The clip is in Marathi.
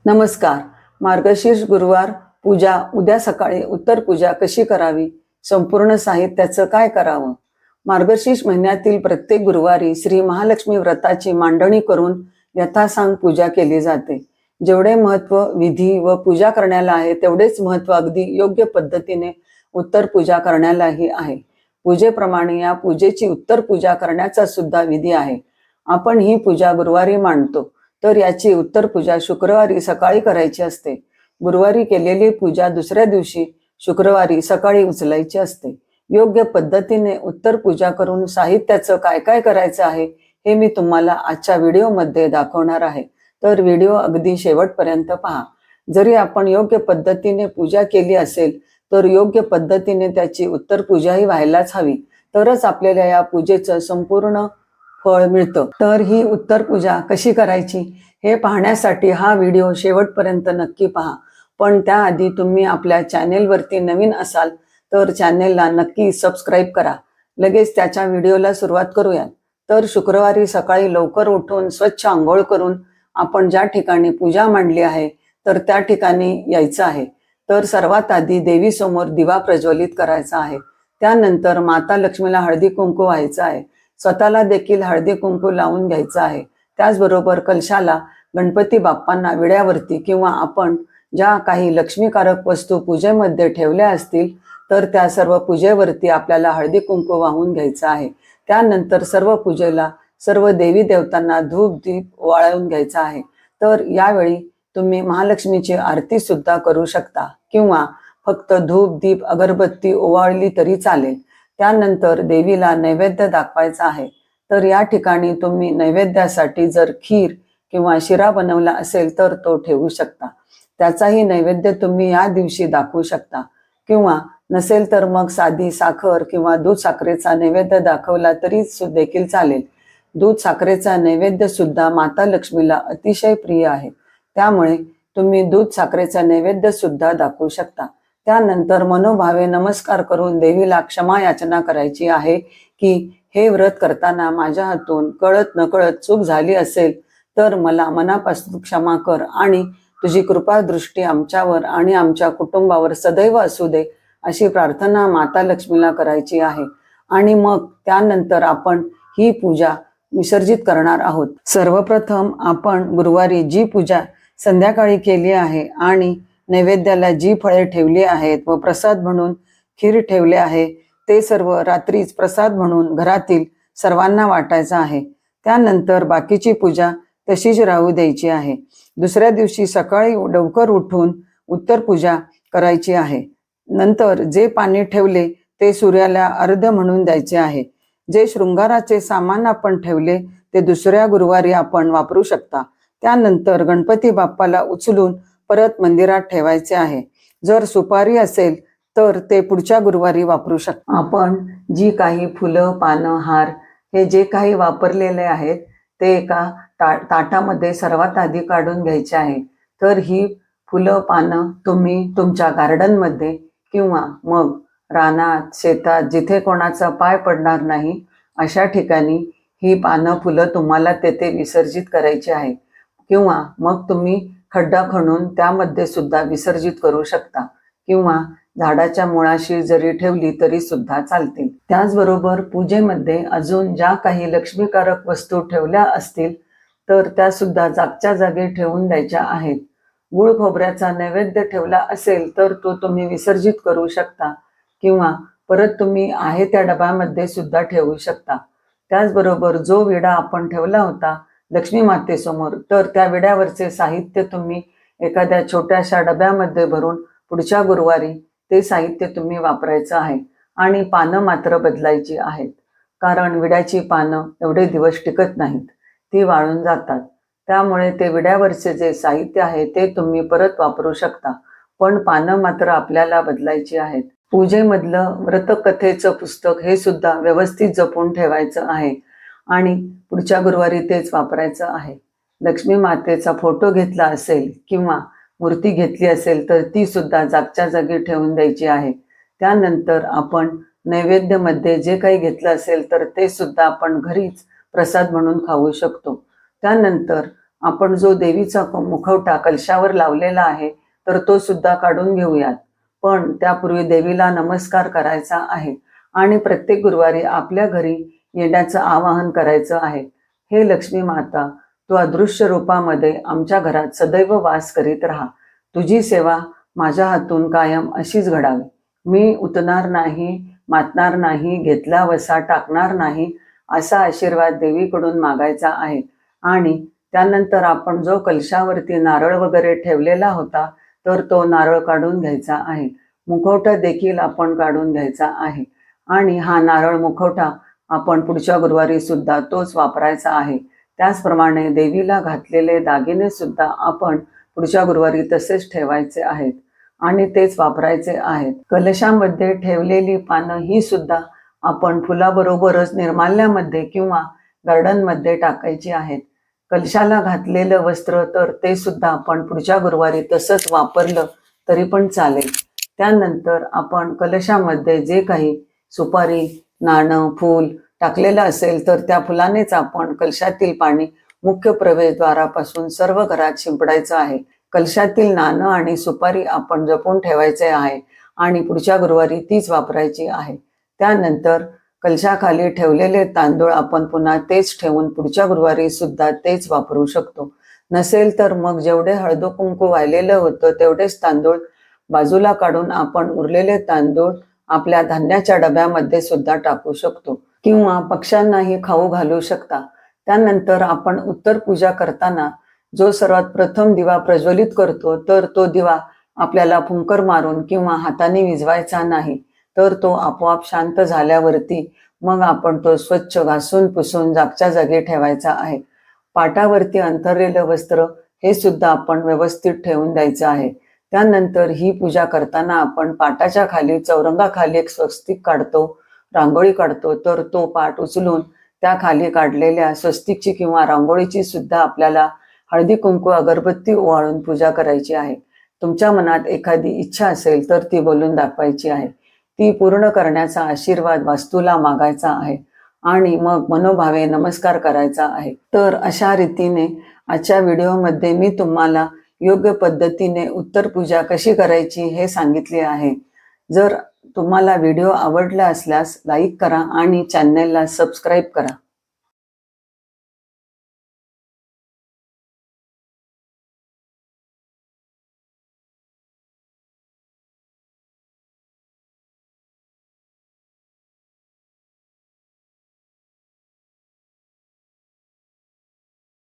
नमस्कार. मार्गशीर्ष गुरुवार पूजा उद्या सकाळी उत्तर पूजा कशी करावी, संपूर्ण साहित्याचं काय करावं. मार्गशीर्ष महिन्यातील प्रत्येक गुरुवारी श्री महालक्ष्मी व्रताची मांडणी करून यथासांग पूजा केली जाते. जेवढे महत्व विधी व पूजा करण्याला आहे तेवढेच महत्व अगदी योग्य पद्धतीने उत्तर पूजा करण्यालाही आहे. पूजेप्रमाणे या पूजेची उत्तर पूजा करण्याचा सुद्धा विधी आहे. आपण ही पूजा गुरुवारी मांडतो, तर याची उत्तर पूजा शुक्रवारी सकाळी करायची असते. गुरुवारी केलेली पूजा दुसऱ्या दिवशी शुक्रवारी सकाळी उचलायची असते. योग्य पद्धतीने उत्तर पूजा करून साहित्याचं काय काय करायचं आहे हे मी तुम्हाला आजच्या व्हिडिओमध्ये दाखवणार आहे. तर व्हिडिओ अगदी शेवटपर्यंत पहा. जरी आपण योग्य पद्धतीने पूजा केली असेल तर योग्य पद्धतीने त्याची उत्तर पूजाही व्हायलाच हवी, तरच आपल्याला या पूजेचं संपूर्ण फळ मिळतं. तर ही उत्तर पूजा कशी करायची हे पाहण्यासाठी हा व्हिडिओ शेवटपर्यंत नक्की पहा. पण त्याआधी तुम्ही आपल्या चॅनेलवरती नवीन असाल तर चॅनेलला नक्की सबस्क्राईब करा. लगेच त्याच्या व्हिडिओला सुरुवात करूया. तर शुक्रवारी सकाळी लवकर उठून स्वच्छ आंघोळ करून आपण ज्या ठिकाणी पूजा मांडली आहे तर त्या ठिकाणी यायचं आहे. तर सर्वात आधी देवीसमोर दिवा प्रज्वलित करायचा आहे. त्यानंतर माता लक्ष्मीला हळदी कुंकू व्हायचं आहे. स्वतःला देखील हळदी कुंकू लावून घ्यायचं आहे. त्याचबरोबर कलशाला गणपती बाप्पांना विड्यावरती किंवा आपण ज्या काही लक्ष्मीकारक वस्तू पूजेमध्ये ठेवल्या असतील तर त्या सर्व पूजेवरती आपल्याला हळदी कुंकू वाहून घ्यायचं आहे. त्यानंतर सर्व पूजेला सर्व देवी देवतांना धूप दीप वाळवून घ्यायचा आहे. तर यावेळी तुम्ही महालक्ष्मीची आरती सुद्धा करू शकता किंवा फक्त धूप दीप अगरबत्ती ओवाळली तरी चालेल. त्यानंतर देवीला नैवेद्य दाखवायचा आहे. तर या ठिकाणी तुम्ही नैवेद्यासाठी जर खीर किंवा शिरा बनवला असेल तर तो ठेवू शकता. त्याचाही नैवेद्य तुम्ही या दिवशी दाखवू शकता किंवा नसेल तर मग साधी साखर किंवा दूध साखरेचा नैवेद्य दाखवला तरी देखील चालेल. दूध साखरेचा नैवेद्य सुद्धा माता लक्ष्मीला अतिशय प्रिय आहे, त्यामुळे तुम्ही दूध साखरेचा नैवेद्य सुद्धा दाखवू शकता. त्यानंतर मनोभावे नमस्कार करून देवीला क्षमा याचना करायची आहे की हे व्रत करताना माझ्या हातून कळत नकळत चूक झाली असेल तर मला मनापासून क्षमा कर आणि तुझी कृपा दृष्टी आमच्यावर आणि आमच्या कुटुंबावर सदैव असू दे, अशी प्रार्थना माता लक्ष्मीला करायची आहे. आणि मग त्यानंतर आपण ही पूजा विसर्जित करणार आहोत. सर्वप्रथम आपण गुरुवारी जी पूजा संध्याकाळी केली आहे आणि नैवेद्याला जी फळे ठेवली आहेत व प्रसाद म्हणून खीर ठेवले आहे ते सर्व रात्रीच प्रसाद म्हणून घरातील सर्वांना वाटायचं आहे. त्यानंतर बाकीची पूजा तशीच राहू द्यायची आहे. दुसऱ्या दिवशी सकाळी लवकर उठून उत्तर पूजा करायची आहे. नंतर जे पाणी ठेवले ते सूर्याला अर्घ्य म्हणून द्यायचे आहे. जे शृंगाराचे सामान आपण ठेवले ते दुसऱ्या गुरुवारी आपण वापरू शकता. त्यानंतर गणपती बाप्पाला उचलून परत मंदिरात ठेवायचे आहे. जर सुपारी असेल तर ते पुढच्या गुरुवारी वापरू शकता. आपण जी काही फुलं पानं हार हे जे काही वापरलेले आहेत ते एका ताटामध्ये सर्वात आधी काढून घ्यायचे आहे. तर ही फुलं पानं तुम्ही तुमच्या गार्डनमध्ये किंवा मग रानात शेतात जिथे कोणाचा पाय पडणार नाही अशा ठिकाणी ही पानं फुलं तुम्हाला तेथे विसर्जित करायची आहे. किंवा मग तुम्ही खड्डा खणून त्यामध्ये सुद्धा विसर्जित करू शकता किंवा झाडाच्या मुळाशी जरी ठेवली तरी सुद्धा चालतील. त्याचबरोबर पूजेमध्ये अजून ज्या काही लक्ष्मीकारक वस्तू ठेवल्या असतील तर त्या सुद्धा जागच्या जागी ठेवून द्यायच्या आहेत. गुळ खोबऱ्याचा नैवेद्य ठेवला असेल तर तो तुम्ही विसर्जित करू शकता किंवा परत तुम्ही आहे त्या डब्यामध्ये सुद्धा ठेवू शकता. त्याचबरोबर जो विडा आपण ठेवला होता लक्ष्मी मातेसमोर तर त्या विड्यावरचे साहित्य तुम्ही एखाद्या छोट्याशा डब्यामध्ये भरून पुढच्या गुरुवारी ते साहित्य तुम्ही वापरायचं आहे. आणि पानं मात्र बदलायची आहेत, कारण विड्याची पानं एवढे दिवस टिकत नाहीत, ती वाळून जातात. त्यामुळे ते विड्यावरचे जे साहित्य आहे ते तुम्ही परत वापरू शकता, पण पानं मात्र आपल्याला बदलायची आहेत. पूजेमधलं व्रतकथेचं पुस्तक हे सुद्धा व्यवस्थित जपून ठेवायचं आहे आणि पुढच्या गुरुवारी तेच वापरायचं आहे. लक्ष्मी मातेचा फोटो घेतला असेल किंवा मूर्ती घेतली असेल तर ती सुद्धा जागच्या जागी ठेवून द्यायची आहे. त्यानंतर आपण नैवेद्यामध्ये जे काही घेतलं असेल तर ते सुद्धा आपण घरीच प्रसाद म्हणून खाऊ शकतो. त्यानंतर आपण जो देवीचा मुखवटा कलशावर लावलेला आहे तर तो सुद्धा काढून घेऊयात. पण त्यापूर्वी देवीला नमस्कार करायचा आहे आणि प्रत्येक गुरुवारी आपल्या घरी येण्याचं आवाहन करायचं आहे. हे लक्ष्मी माता, तू अदृश्य रूपामध्ये आमच्या घरात सदैव वास करीत राहा. तुझी सेवा माझ्या हातून कायम अशीच घडावी. मी उतणार नाही, मातणार नाही, घेतला वसा टाकणार नाही, असा आशीर्वाद देवीकडून मागायचा आहे. आणि त्यानंतर आपण जो कलशावरती नारळ वगैरे ठेवलेला होता तर तो नारळ काढून घ्यायचा आहे. मुखवटा देखील आपण काढून घ्यायचा आहे आणि हा नारळ मुखवटा आपण पुढच्या गुरुवारी सुद्धा तोच वापरायचा आहे. त्याचप्रमाणे देवीला घातलेले दागिने सुद्धा आपण पुढच्या गुरुवारी तसेच ठेवायचे आहेत आणि तेच वापरायचे आहेत. कलशामध्ये ठेवलेली पानं ही सुद्धा आपण फुलाबरोबरच निर्माल्यामध्ये किंवा गार्डनमध्ये टाकायची आहेत. कलशाला घातलेलं वस्त्र तर ते सुद्धा आपण पुढच्या गुरुवारी तसंच वापरलं तरी पण चालेल. त्यानंतर आपण कलशामध्ये जे काही सुपारी, नाणं, फूल टाकलेलं असेल तर त्या फुलानेच आपण कलशातील पाणी मुख्य प्रवेशद्वारापासून सर्व घरात शिंपडायचं आहे. कलशातील नाणं आणि सुपारी आपण जपून ठेवायचे आहे आणि पुढच्या गुरुवारी तीच वापरायची आहे. त्यानंतर कलशाखाली ठेवलेले तांदूळ आपण पुन्हा तेच ठेवून पुढच्या गुरुवारी सुद्धा तेच वापरू शकतो. नसेल तर मग जेवढे हळदो कुंकू वाहिलेलं होतं तेवढेच तांदूळ बाजूला काढून आपण उरलेले तांदूळ आपल्या धान्याच्या डब्यामध्ये सुद्धा टाकू शकतो किंवा पक्ष्यांनाही खाऊ घालू शकता. त्यानंतर आपण उत्तर पूजा करताना जो सर्वात प्रथम दिवा प्रज्वलित करतो तर तो दिवा आपल्याला फुंकर मारून किंवा हाताने विझवायचा नाही, तर तो आपोआप शांत झाल्यावरती मग आपण तो स्वच्छ घासून पुसून जागच्या जागी ठेवायचा आहे. पाटावरती अंथरलेलं वस्त्र हे सुद्धा आपण व्यवस्थित ठेवून द्यायचं आहे. त्यानंतर ही पूजा करताना आपण पाटाच्या खाली चौरंगाखाली एक स्वस्तिक काढतो, रांगोळी काढतो, तर तो पाट उचलून त्या खाली काढलेल्या स्वस्तिकची किंवा रांगोळीची सुद्धा आपल्याला हळदी कुंकू अगरबत्ती ओवाळून पूजा करायची आहे. तुमच्या मनात एखादी इच्छा असेल तर ती बोलून दाखवायची आहे. ती पूर्ण करण्याचा आशीर्वाद वास्तूला मागायचा आहे आणि मग मनोभावे नमस्कार करायचा आहे. तर अशा रीतीने आजच्या व्हिडिओमध्ये मी तुम्हाला योग्य पद्धतीने उत्तर पूजा कशी करायची हे सांगितले आहे. जर तुम्हाला व्हिडिओ आवडला असल्यास लाईक करा आणि चॅनलला सबस्क्राईब करा.